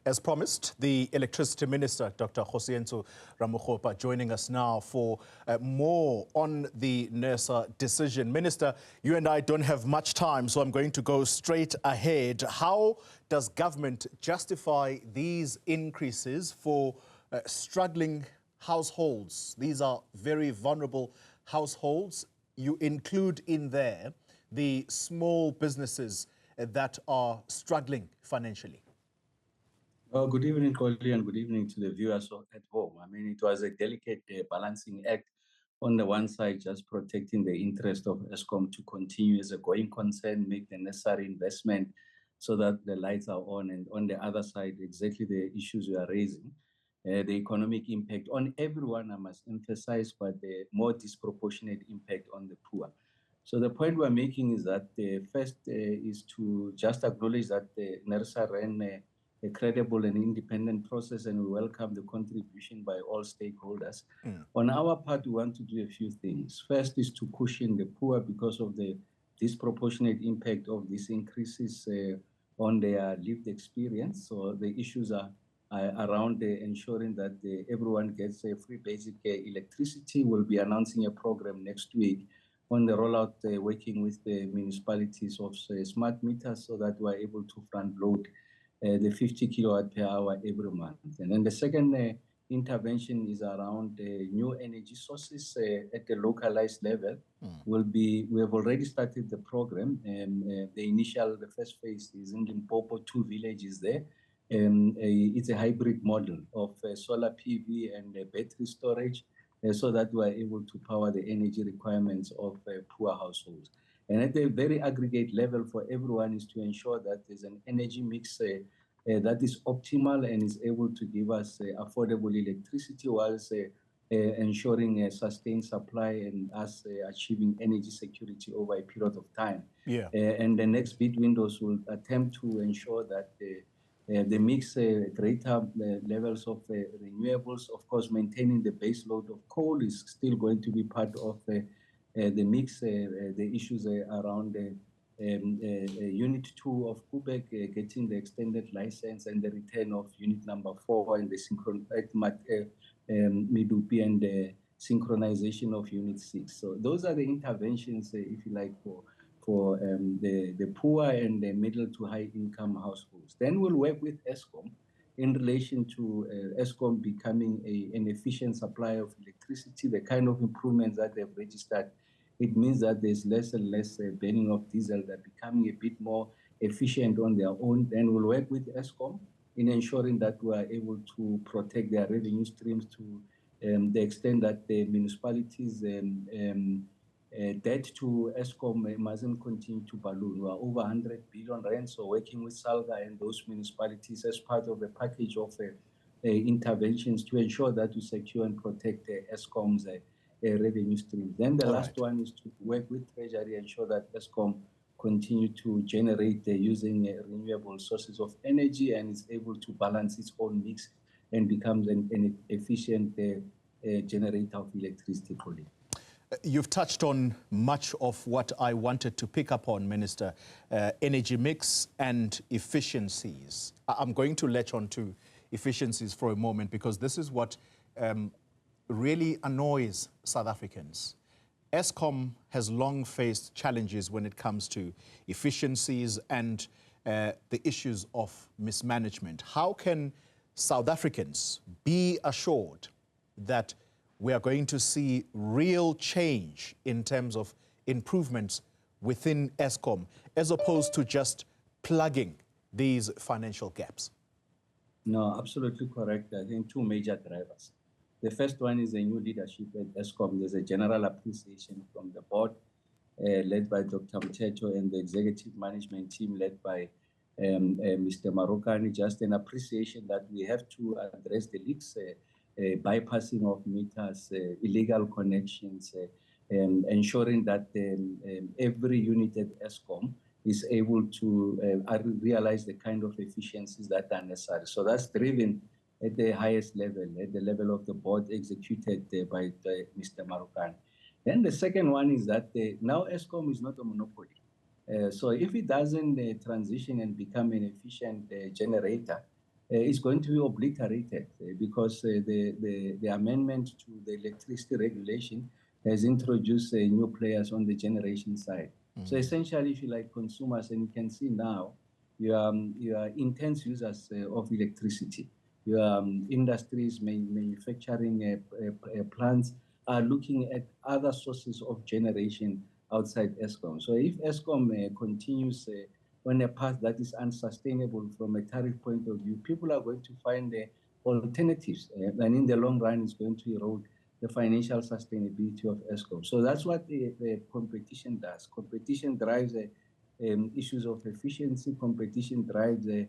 As promised, the Electricity Minister, Dr Kgosientsho Ramokgopa, joining us now for more on the Nersa decision. Minister, you and I don't have much time, so I'm going to go straight ahead. How does government justify these increases for struggling households? These are very vulnerable households. You include in there the small businesses that are struggling financially. Well, good evening, Colby, and good evening to the viewers at home. I mean, it was a delicate balancing act. On the one side, just protecting the interest of Eskom to continue as a going concern, make the necessary investment so that the lights are on. And on the other side, exactly the issues we are raising, the economic impact on everyone, I must emphasize, but the more disproportionate impact on the poor. So the point we're making is that first is to just acknowledge that Nersa ran a credible and independent process, and we welcome the contribution by all stakeholders. On our part, we want to do a few things. First is to cushion the poor because of the disproportionate impact of these increases on their lived experience. So the issues are around ensuring that everyone gets a free basic electricity. We'll be announcing a program next week on the rollout, working with the municipalities of smart meters so that we're able to front load the 50 kilowatt per hour every month. And then the second intervention is around new energy sources at the localized level. We have already started the program. The first phase is in Limpopo, 2 villages there. It's a hybrid model of solar PV and battery storage so that we are able to power the energy requirements of poor households. And at a very aggregate level for everyone is to ensure that there's an energy mix that is optimal and is able to give us affordable electricity whilst ensuring a sustained supply and us achieving energy security over a period of time. And the next bid windows will attempt to ensure that the mix greater levels of renewables. Of course, maintaining the base load of coal is still going to be part of the mix. The issues around Unit 2 of Quebec getting the extended license and the return of Unit number 4 and the Medupi and the synchronization of Unit 6. So those are the interventions, if you like, for the poor and the middle to high income households. Then we'll work with Eskom in relation to Eskom becoming an efficient supplier of electricity, the kind of improvements that they've registered. It means that there's less and less burning of diesel. They're becoming a bit more efficient on their own. Then we'll work with Eskom in ensuring that we are able to protect their revenue streams to the extent that the municipalities debt to Eskom mustn't continue to balloon. We are over 100 billion rand, so working with SALGA and those municipalities as part of a package of interventions to ensure that we secure and protect Eskom's revenue streams. Then the last one is to work with Treasury, ensure that Eskom continue to generate using renewable sources of energy and is able to balance its own mix and becomes an efficient generator of electricity. You've touched on much of what I wanted to pick up on, Minister, energy mix and efficiencies. I'm going to latch on to efficiencies for a moment because this is what really annoys South Africans. Eskom has long faced challenges when it comes to efficiencies and the issues of mismanagement. How can South Africans be assured that we are going to see real change in terms of improvements within Eskom, as opposed to just plugging these financial gaps? No, absolutely correct. I think two major drivers. The first one is a new leadership at Eskom. There's a general appreciation from the board, led by Dr. Mteto, and the executive management team led by Mr. Marokani, just an appreciation that we have to address the leaks, bypassing of meters, illegal connections, ensuring that every unit at Eskom is able to realize the kind of efficiencies that are necessary. So that's driven at the highest level, at the level of the board, executed by Mr. Marokani. Then the second one is that now Eskom is not a monopoly. So if it doesn't transition and become an efficient generator, is going to be obliterated because the amendment to the electricity regulation has introduced new players on the generation side. So essentially, if you like consumers, and you can see now, you are intense users of electricity. Your industries, manufacturing plants are looking at other sources of generation outside Eskom. So if Eskom continues on a path that is unsustainable from a tariff point of view, people are going to find alternatives, and in the long run, it's going to erode the financial sustainability of Eskom. So that's what the competition does. Competition drives issues of efficiency. Competition drives the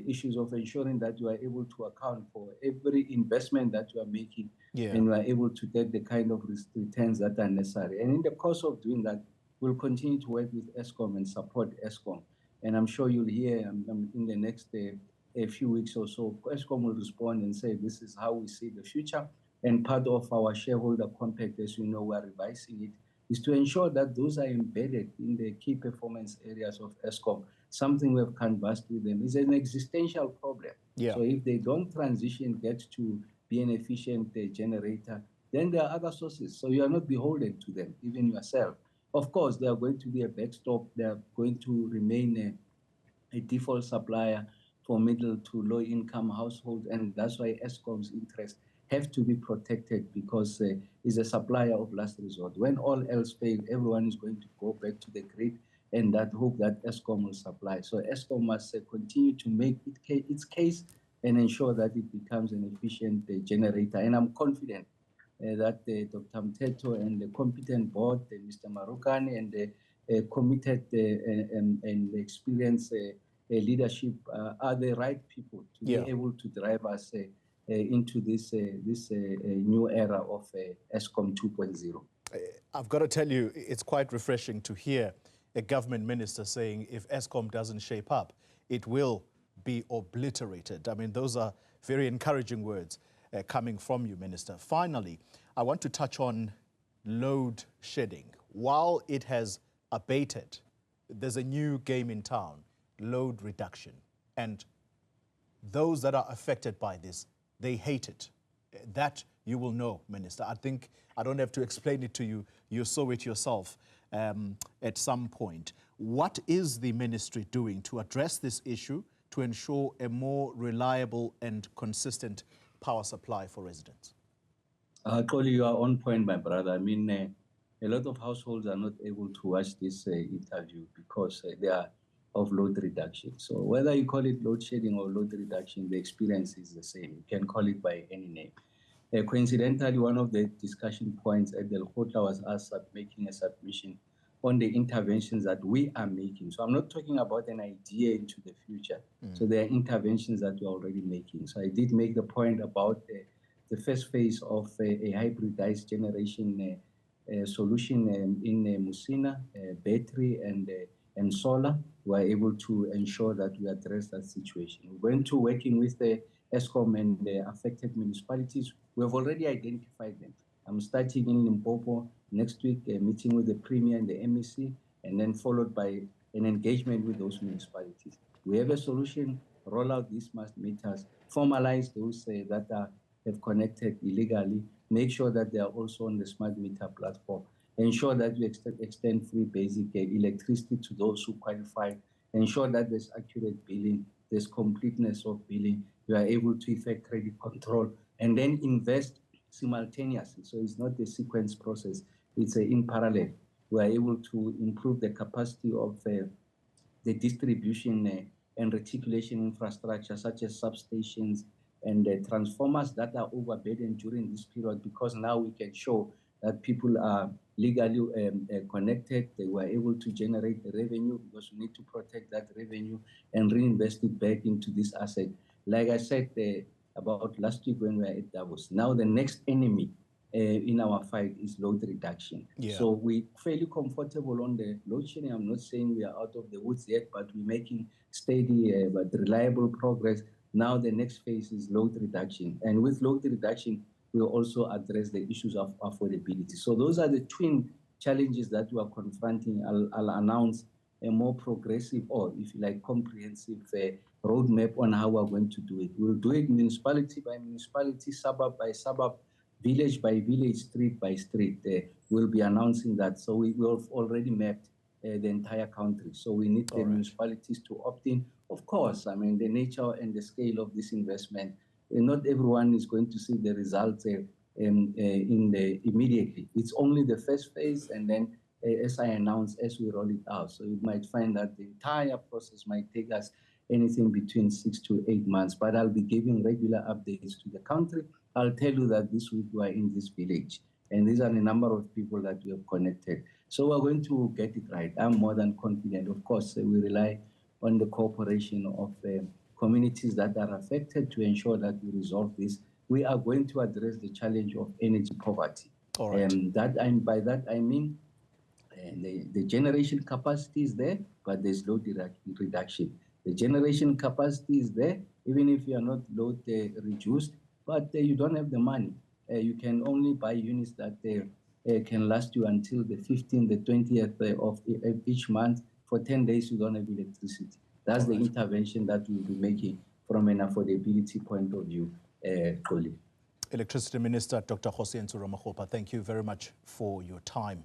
issues of ensuring that you are able to account for every investment that you are making, and you are able to get the kind of returns that are necessary. And in the course of doing that, we'll continue to work with Eskom and support Eskom. And I'm sure you'll hear in the next a few weeks or so, Eskom will respond and say, this is how we see the future. And part of our shareholder compact, as you know, we're revising it, is to ensure that those are embedded in the key performance areas of Eskom. Something we have canvassed with them is an existential problem. So if they don't transition, get to be an efficient generator, then there are other sources. So you are not beholden to them, even yourself. Of course, they are going to be a backstop. They are going to remain a default supplier for middle to low income households. And that's why Eskom's interests have to be protected, because it's a supplier of last resort. When all else fails, everyone is going to go back to the grid and that hope that Eskom will supply. So Eskom must continue to make its case and ensure that it becomes an efficient generator. And I'm confident that Dr. Mteto and the competent board, Mr. Marukani, and the committed and experienced leadership are the right people to be able to drive us into this new era of Eskom 2.0. I've got to tell you, it's quite refreshing to hear a government minister saying if Eskom doesn't shape up, it will be obliterated. I mean, those are very encouraging words coming from you, Minister. Finally, I want to touch on load shedding. While it has abated, there's a new game in town, load reduction. And those that are affected by this, they hate it. That you will know, Minister. I think I don't have to explain it to you. You saw it yourself at some point. What is the ministry doing to address this issue to ensure a more reliable and consistent power supply for residents? Kgoli, you are on point, my brother. I mean, a lot of households are not able to watch this interview because they are of load reduction. So whether you call it load shedding or load reduction, the experience is the same. You can call it by any name. Coincidentally, one of the discussion points at the Lekgotla was us making a submission on the interventions that we are making. So I'm not talking about an idea into the future. So there are interventions that we're already making. So I did make the point about the first phase of a hybridized generation solution in Musina, battery and solar. We're able to ensure that we address that situation. We're going to working with the Eskom and the affected municipalities. We have already identified them. I'm starting in Limpopo next week, a meeting with the Premier and the MEC, and then followed by an engagement with those municipalities. We have a solution, roll out these smart meters, formalize those that have connected illegally, make sure that they are also on the smart meter platform, ensure that we extend free basic electricity to those who qualify, ensure that there's accurate billing, there's completeness of billing, you are able to effect credit control, and then invest simultaneously. So it's not a sequence process, it's in parallel. We are able to improve the capacity of the distribution and reticulation infrastructure, such as substations and transformers that are overburdened during this period, because now we can show that people are legally connected. They were able to generate the revenue, because we need to protect that revenue and reinvest it back into this asset. Like I said about last week when we were at Davos, now the next enemy in our fight is load reduction. So we're fairly comfortable on the load shedding. I'm not saying we are out of the woods yet, but we're making steady but reliable progress. Now the next phase is load reduction. And with load reduction, we'll also address the issues of affordability. So those are the twin challenges that we are confronting. I'll announce a more progressive, or if you like, comprehensive roadmap on how we're going to do it. We'll do it municipality by municipality, suburb by suburb, village by village, street by street. We'll be announcing that. So we will have already mapped the entire country. So we need the municipalities to opt in. Of course, I mean, the nature and the scale of this investment, not everyone is going to see the results immediately. It's only the first phase, and then as I announced, as we roll it out. So you might find that the entire process might take us anything between 6 to 8 months, but I'll be giving regular updates to the country. I'll tell you that this week we are in this village, and these are the number of people that we have connected. So we're going to get it right. I'm more than confident. Of course, we rely on the cooperation of communities that are affected to ensure that we resolve this. We are going to address the challenge of energy poverty. By that I mean the generation capacity is there, but there's load reduction. The generation capacity is there, even if you are not load reduced, but you don't have the money. You can only buy units that can last you until the 15th, the 20th of each month. For 10 days, you don't have electricity. That's the intervention that we'll be making from an affordability point of view, colleague. Electricity Minister Dr Kgosientsho Ramokgopa, thank you very much for your time.